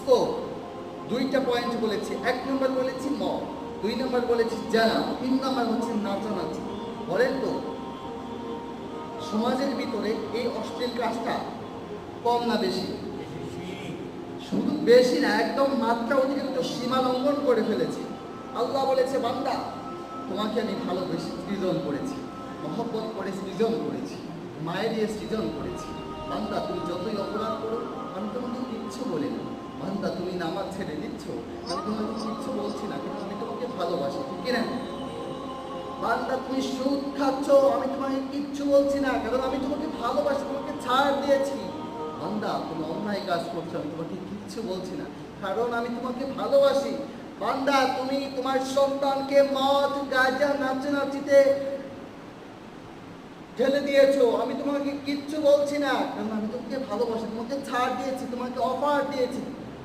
Scope, দুইটা point বলেছি। এক নম্বর বলেছি মদ, দুই নম্বর বলেছি জানা, তিন নম্বর হচ্ছে নাচানাচি। বলেন তো সমাজের ভিতরে এই অশ্লীল কাজটা কম না বেশি? শুধু বেশি না, একদম মাত্রা অতিরিক্ত সীমা লঙ্ঘন করে ফেলেছে। আল্লাহ বলেছে বান্দা তোমাকে আমি ভালোবেসে সৃজন করেছি, মহব্বত করে সৃজন করেছি, মায়ের দিয়ে সৃজন করেছি। বান্দা তুমি যতই অপরাধ করো আমি তোমাকে কিচ্ছু বলি না। বান্দা তুমি নামাজ ছেড়ে দিচ্ছ, আমি তোমাকে কিচ্ছু বলছি না, কিন্তু আমি তোমাকে ভালোবাসি, ঠিক কিনা? বান্দা তুমি সুদ খাচ্ছ, আমি তোমাকে কিচ্ছু বলছি না, কারণ আমি তোমাকে ভালোবাসি, তোমাকে ছাড় দিয়েছি। বান্দা তুমি অন্যায় কাজ করছো, আমি তোমাকে কিচ্ছু বলছি না, কারণ আমি তোমাকে ভালোবাসি। বান্দা তুমি তোমার সন্তানকে মদ গাঁজা নাচানাচিতে ঢেলে দিয়েছো, আমি তোমাকে কিচ্ছু বলছি না, কারণ আমি তোমাকে ভালোবাসি, তোমাকে ছাড় দিয়েছি, তোমাকে অফার দিয়েছি।